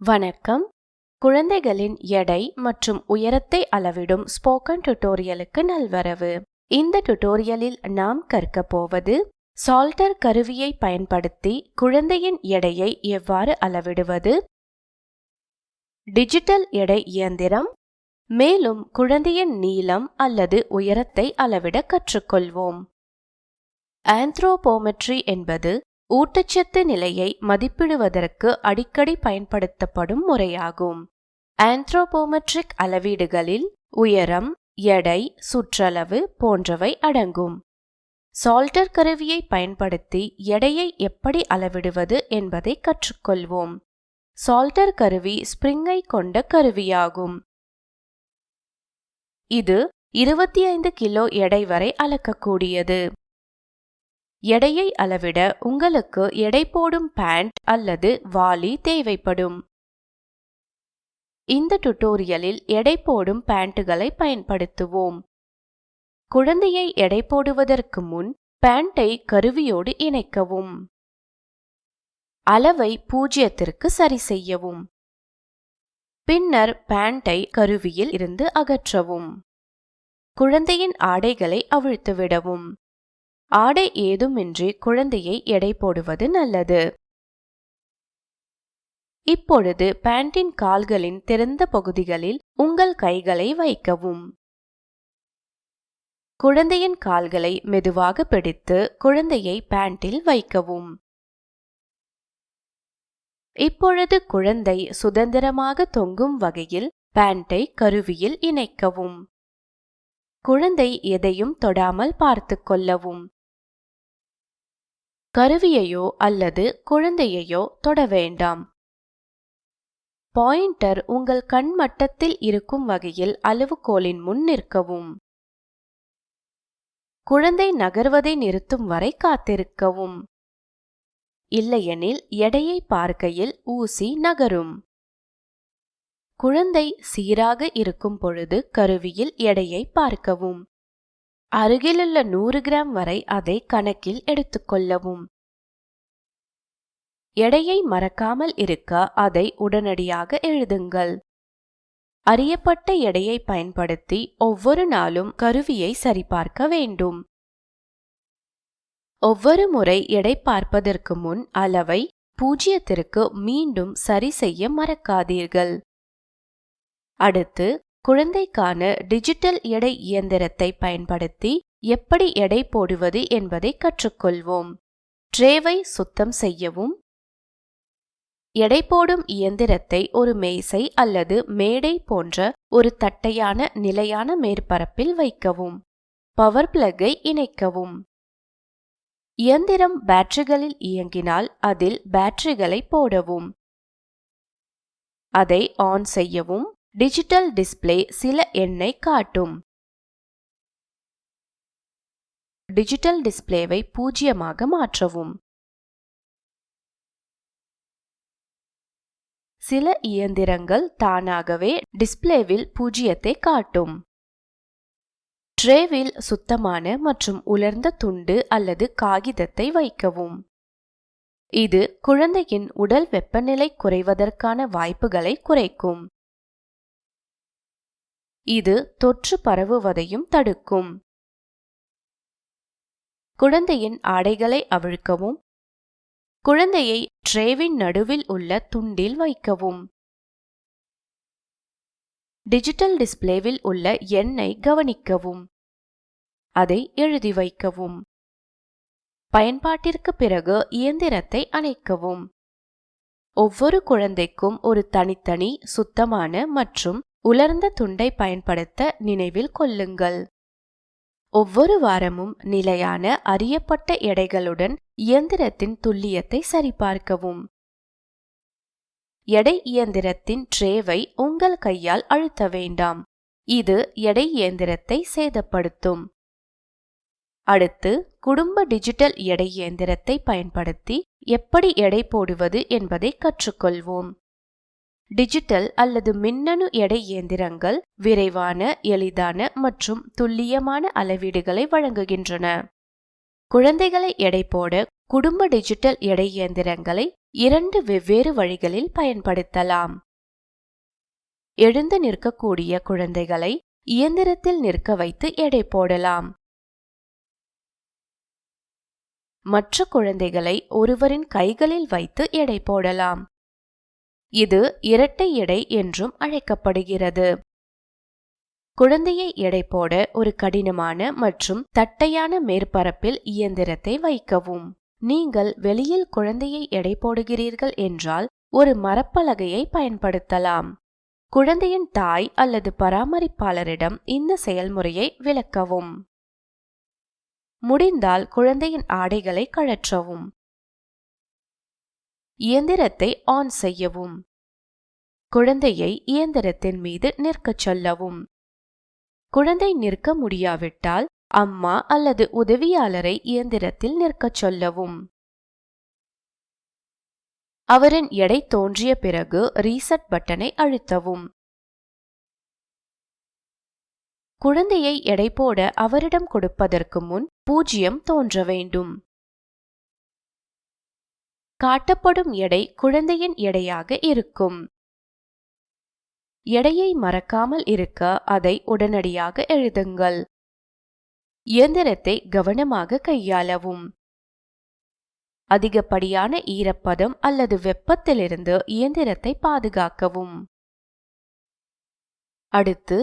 வணக்கம். குழந்தைகளின் எடை மற்றும் உயரத்தை அளவிடும் ஸ்போக்கன் டியூட்டோரியலுக்கு நல்வரவு. இந்த டியூட்டோரியலில் நாம் கற்க போவது சால்டர் கருவியை பயன்படுத்தி குழந்தையின் எடையை எவ்வாறு அளவிடுவது, டிஜிட்டல் எடை இயந்திரம், மேலும் குழந்தையின் நீளம் அல்லது உயரத்தை அளவிட கற்றுக்கொள்வோம். ஆந்த்ரோபோமெட்ரி என்பது ஊட்டச்சத்து நிலையை மதிப்பிடுவதற்கு அடிக்கடி பயன்படுத்தப்படும் முறையாகும். ஆந்த்ரோபோமெட்ரிக் அளவீடுகளில் உயரம், எடை, சுற்றளவு போன்றவை அடங்கும். சால்டர் கருவியை பயன்படுத்தி எடையை எப்படி அளவிடுவது என்பதை கற்றுக்கொள்வோம். சால்டர் கருவி ஸ்பிரிங்கை கொண்ட கருவியாகும். இது 25 கிலோ எடை வரை அளக்கக்கூடியது. எடையை அளவிட உங்களுக்கு எடை போடும் பேண்ட் அல்லது வாளி தேவைப்படும். இந்த டியூட்டோரியலில் எடை போடும் பேண்ட்களை பயன்படுத்துவோம். குழந்தையை எடை போடுவதற்கு முன் பேண்டை கருவியோடு இணைக்கவும். அளவை 0க்கு சரி செய்யவும். பின்னர் பேண்டை கருவியில் இருந்து அகற்றவும். குழந்தையின் ஆடைகளை அவிழ்த்துவிடவும். ஆடை ஏதுமின்றி குழந்தையை எடை போடுவது நல்லது. இப்பொழுது பேண்டின் கால்களின் திறந்த பகுதிகளில் உங்கள் கைகளை வைக்கவும். குழந்தையின் கால்களை மெதுவாக பிடித்து குழந்தையை பேண்டில் வைக்கவும். இப்பொழுது குழந்தை சுதந்திரமாக தொங்கும் வகையில் பேண்டை கருவியில் இணைக்கவும். குழந்தை எதையும் தொடாமல் பார்த்து கொள்ளவும். கருவியையோ அல்லது குழந்தையையோ தொட வேண்டாம். பாயிண்டர் உங்கள் கண் மட்டத்தில் இருக்கும் வகையில் அளவுகோலின் முன் நிற்கவும். குழந்தை நகர்வதை நிறுத்தும் வரை காத்திருக்கவும். இல்லையெனில் எடையை பார்க்கையில் ஊசி நகரும். குழந்தை சீராக இருக்கும் பொழுது கருவியில் எடையை பார்க்கவும். அருகிலுள்ள 100 கிராம் வரை அதை கணக்கில் எடுத்துக்கொள்ளவும். எடையை மறக்காமல் இருக்க அதை உடனடியாக எழுதுங்கள். அறியப்பட்ட எடையை பயன்படுத்தி ஒவ்வொரு நாளும் கருவியை சரிபார்க்க வேண்டும். ஒவ்வொரு முறை எடை பார்ப்பதற்கு முன் அளவை 0க்கு மீண்டும் சரி செய்ய மறக்காதீர்கள். அடுத்து குழந்தைக்கான டிஜிட்டல் எடை இயந்திரத்தை பயன்படுத்தி எப்படி எடை போடுவது என்பதை கற்றுக்கொள்வோம். ட்ரேவை சுத்தம் செய்யவும். எடை போடும் இயந்திரத்தை ஒரு மேசை அல்லது மேடை போன்ற ஒரு தட்டையான நிலையான மேற்பரப்பில் வைக்கவும். பவர் பிளக்கை இணைக்கவும். இயந்திரம் பேட்டரிகளில் இயங்கினால் அதில் பேட்டரிகளை போடவும். அதை ஆன் செய்யவும். டிஜிட்டல் டிஸ்ப்ளே சில எண்ணை காட்டும். டிஜிட்டல் டிஸ்ப்ளேவை 0ஆக மாற்றவும். சில இயந்திரங்கள் தானாகவே டிஸ்ப்ளேவில் 0ஐ காட்டும். ட்ரேவில் சுத்தமான மற்றும் உலர்ந்த துண்டு அல்லது காகிதத்தை வைக்கவும். இது குழந்தையின் உடல் வெப்பநிலை குறைவதற்கான வாய்ப்புகளை குறைக்கும். இது தொற்று பரவுவதையும் தடுக்கும். குழந்தையின் ஆடைகளை அவிழ்க்கவும். குழந்தையை ட்ரேவின் நடுவில் உள்ள துண்டில் வைக்கவும். டிஜிட்டல் டிஸ்ப்ளேவில் உள்ள எண்ணை கவனிக்கவும். அதை எழுதி வைக்கவும். பயன்பாட்டிற்கு பிறகு இயந்திரத்தை அணைக்கவும். ஒவ்வொரு குழந்தைக்கும் ஒரு தனித்தனி சுத்தமான மற்றும் உலர்ந்த துண்டை பயன்படுத்த நினைவில் கொள்ளுங்கள். ஒவ்வொரு வாரமும் நிலையான அறியப்பட்ட எடைகளுடன் இயந்திரத்தின் துல்லியத்தை சரிபார்க்கவும். எடை இயந்திரத்தின் ட்ரேவை உங்கள் கையால் அழுத்த வேண்டாம். இது எடை இயந்திரத்தை சேதப்படுத்தும். அடுத்து குடும்ப டிஜிட்டல் எடை இயந்திரத்தை பயன்படுத்தி எப்படி எடை போடுவது என்பதை கற்றுக்கொள்வோம். டிஜிட்டல் அல்லது மின்னணு எடை இயந்திரங்கள் விரைவான, எளிதான மற்றும் துல்லியமான அளவீடுகளை வழங்குகின்றன. குழந்தைகளை எடை போட குடும்ப டிஜிட்டல் எடை இயந்திரங்களை 2 வெவ்வேறு வழிகளில் பயன்படுத்தலாம். எழுந்து நிற்கக்கூடிய குழந்தைகளை இயந்திரத்தில் நிற்க வைத்து எடை போடலாம். மற்ற குழந்தைகளை ஒருவரின் கைகளில் வைத்து எடை போடலாம். இது இரட்டை எடை என்றும் அழைக்கப்படுகிறது. குழந்தையை எடை போட ஒரு கடினமான மற்றும் தட்டையான மேற்பரப்பில் இயந்திரத்தை வைக்கவும். நீங்கள் வெளியில் குழந்தையை எடை போடுகிறீர்கள் என்றால் ஒரு மரப்பலகையை பயன்படுத்தலாம். குழந்தையின் தாய் அல்லது பராமரிப்பாளரிடம் இந்த செயல்முறையை விளக்கவும். முடிந்தால் குழந்தையின் ஆடைகளை கழற்றவும். இயந்திரத்தை ஆன் செய்யவும். குழந்தையை இயந்திரத்தின் மீது நிற்கச் சொல்லவும். குழந்தை நிற்க முடியாவிட்டால் அம்மா அல்லது உதவியாளரை இயந்திரத்தில் நிற்கச் சொல்லவும். அவரின் எடை தோன்றிய பிறகு ரீசெட் பட்டனை அழுத்தவும். குழந்தையை எடை போட அவரிடம் கொடுப்பதற்கு முன் 0 தோன்ற வேண்டும். காட்டப்படும் எடை குழந்தையின் எடையாக இருக்கும். எடையை மறக்காமல் இருக்க அதை உடனடியாக எழுதுங்கள். இயந்திரத்தை கவனமாக கையாளவும். அதிகப்படியான ஈரப்பதம் அல்லது வெப்பத்திலிருந்து இயந்திரத்தை பாதுகாக்கவும். அடுத்து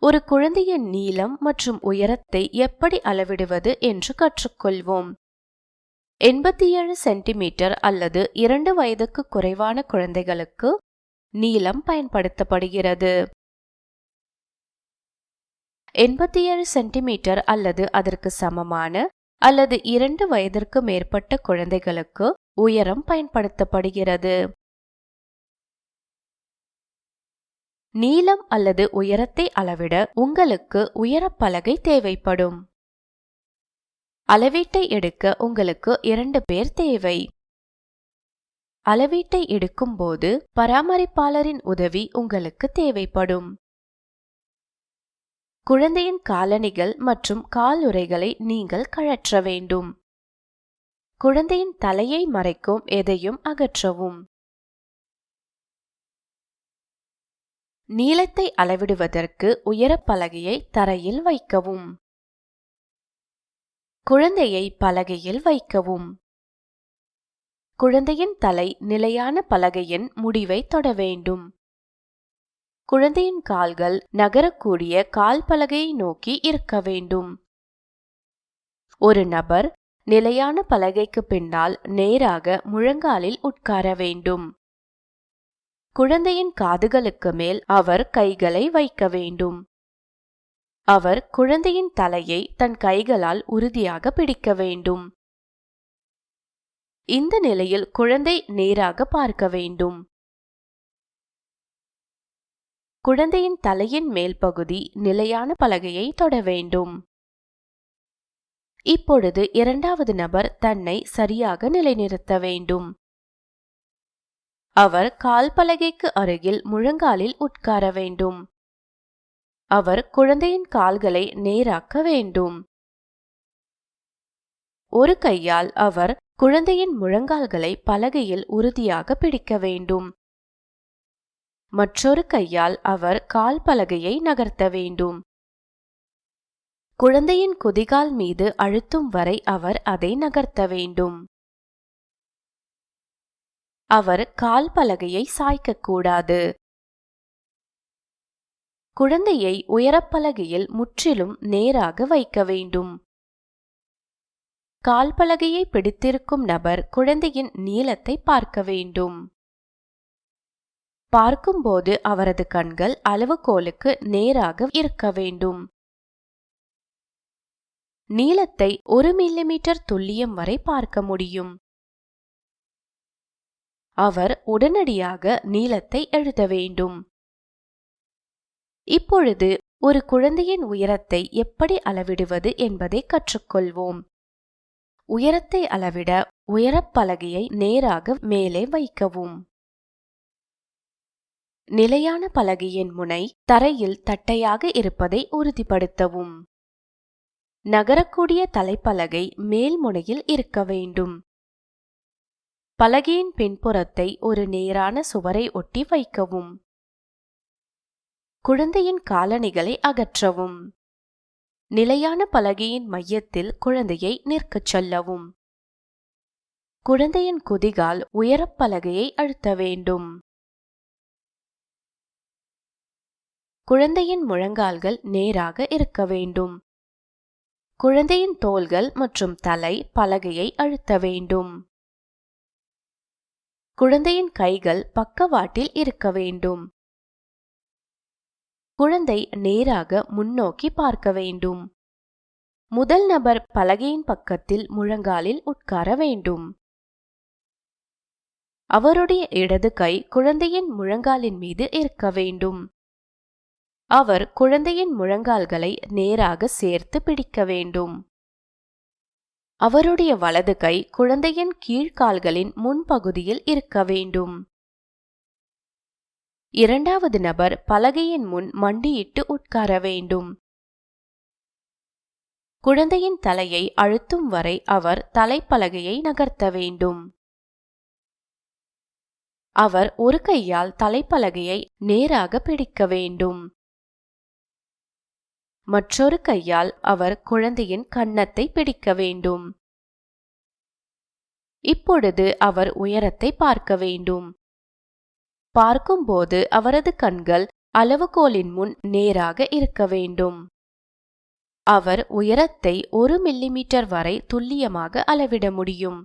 ஒரு குழந்தையின் நீளம் மற்றும் உயரத்தை எப்படி அளவிடுவது என்று கற்றுக்கொள்வோம். 87 சென்டிமீட்டர் அல்லது 2 வயதுக்கு குறைவான குழந்தைகளுக்கு நீளம் பயன்படுத்தப்படுகிறது. 87 சென்டிமீட்டர் அல்லது அதற்கு சமமான அல்லது 2 வயதிற்கு மேற்பட்ட குழந்தைகளுக்கு உயரம் பயன்படுத்தப்படுகிறது. நீளம் அல்லது உயரத்தை அளவிட உங்களுக்கு உயரப்பலகை தேவைப்படும். அளவீட்டை எடுக்க உங்களுக்கு 2 பேர் தேவை. அளவீட்டை எடுக்கும்போது பராமரிப்பாளரின் உதவி உங்களுக்கு தேவைப்படும். குழந்தையின் காலணிகள் மற்றும் காலுறைகளை நீங்கள் கழற்ற வேண்டும். குழந்தையின் தலையை மறைக்கும் எதையும் அகற்றவும். நீளத்தை அளவிடுவதற்கு உயரப்பலகையை தரையில் வைக்கவும். குழந்தையை பலகையில் வைக்கவும். குழந்தையின் தலை நிலையான பலகையின் முடிவை தொட வேண்டும். குழந்தையின் கால்கள் நகரக்கூடிய கால் பலகையை நோக்கி இருக்க வேண்டும். ஒரு நபர் நிலையான பலகைக்கு பின்னால் நேராக முழங்காலில் உட்கார வேண்டும். குழந்தையின் காதுகளுக்கு மேல் அவர் கைகளை வைக்க வேண்டும். அவர் குழந்தையின் தலையை தன் கைகளால் உறுதியாக பிடிக்க வேண்டும். இந்த நிலையில் குழந்தை நேராக பார்க்க வேண்டும். குழந்தையின் தலையின் மேல் பகுதி நிலையான பலகையை தொட வேண்டும். இப்பொழுது இரண்டாவது நபர் தன்னை சரியாக நிலைநிறுத்த வேண்டும். அவர் கால் பலகைக்கு அருகில் முழங்காலில் உட்கார வேண்டும். அவர் குழந்தையின் கால்களை நேராக்க வேண்டும். ஒரு கையால் அவர் குழந்தையின் முழங்கால்களை பலகையில் உறுதியாக பிடிக்க வேண்டும். மற்றொரு கையால் அவர் கால் பலகையை நகர்த்த வேண்டும். குழந்தையின் குதிகால் மீது அழுத்தும் வரை அவர் அதை நகர்த்த வேண்டும். அவர் கால் பலகையை சாய்க்கக்கூடாது. குழந்தையை உயரப்பலகையில் முற்றிலும் நேராக வைக்க வேண்டும். கால் பலகையை பிடித்திருக்கும் நபர் குழந்தையின் நீளத்தை பார்க்க வேண்டும். பார்க்கும்போது அவரது கண்கள் அளவுகோலுக்கு நேராக இருக்க வேண்டும். நீளத்தை 1 மில்லிமீட்டர் துல்லியம் வரை பார்க்க முடியும். அவர் உடனடியாக நீளத்தை எழுத வேண்டும். இப்பொழுது ஒரு குழந்தையின் உயரத்தை எப்படி அளவிடுவது என்பதை கற்றுக்கொள்வோம். உயரத்தை அளவிட உயரப்பலகையை நேராக மேலே வைக்கவும். நிலையான பலகையின் முனை தரையில் தட்டையாக இருப்பதை உறுதிப்படுத்தவும். நகரக்கூடிய தலைப்பலகை மேல் முனையில் இருக்க வேண்டும். பலகையின் பின்புறத்தை ஒரு நேரான சுவரை ஒட்டி வைக்கவும். குழந்தையின் காலணிகளை அகற்றவும். நிலையான பலகையின் மையத்தில் குழந்தையை நிற்கச் சொல்லவும். குழந்தையின் குதிகால் உயரப்பலகையை அழுத்த வேண்டும். குழந்தையின் முழங்கால்கள் நேராக இருக்க வேண்டும். குழந்தையின் தோள்கள் மற்றும் தலை பலகையை அழுத்த வேண்டும். குழந்தையின் கைகள் பக்கவாட்டில் இருக்க வேண்டும். குழந்தை நேராக முன்னோக்கி பார்க்க வேண்டும். முதல் நபர் பலகையின் பக்கத்தில் முழங்காலில் உட்கார வேண்டும். அவருடைய இடது கை குழந்தையின் முழங்காலின் மீது இருக்க வேண்டும். அவர் குழந்தையின் முழங்கால்களை நேராக சேர்த்து பிடிக்க வேண்டும். அவருடைய வலது கை குழந்தையின் கீழ்கால்களின் முன்பகுதியில் இருக்க வேண்டும். இரண்டாவது நபர் பலகையின் முன் மண்டியிட்டு உட்கார வேண்டும். குழந்தையின் தலையை அழுத்தும் வரை அவர் தலைப்பலகையை நகர்த்த வேண்டும். அவர் ஒரு கையால் தலைப்பலகையை நேராக பிடிக்க வேண்டும். மற்றொரு கையால் அவர் குழந்தையின் கன்னத்தை பிடிக்க வேண்டும். இப்பொழுது அவர் உயரத்தை பார்க்க வேண்டும். பார்க்கும்போது அவரது கண்கள் அளவுகோலின் முன் நேராக இருக்க வேண்டும். அவர் உயரத்தை 1 மில்லிமீட்டர் வரை துல்லியமாக அளவிட முடியும்.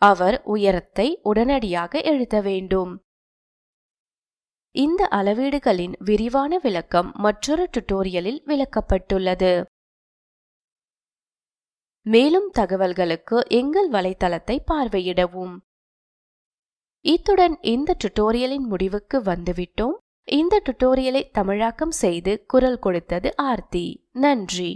அவர் உயரத்தை உடனடியாக எழுத வேண்டும். இந்த அளவீடுகளின் விரிவான விளக்கம் மற்றொரு டுடோரியலில் விளக்கப்பட்டுள்ளது. மேலும் தகவல்களுக்கு எங்கள் வலைத்தளத்தை பார்வையிடவும். இத்துடன் இந்த டுடோரியலின் முடிவுக்கு வந்துவிட்டோம். இந்த டுடோரியலை தமிழாக்கம் செய்து குரல் கொடுத்தது ஆர்த்தி. நன்றி.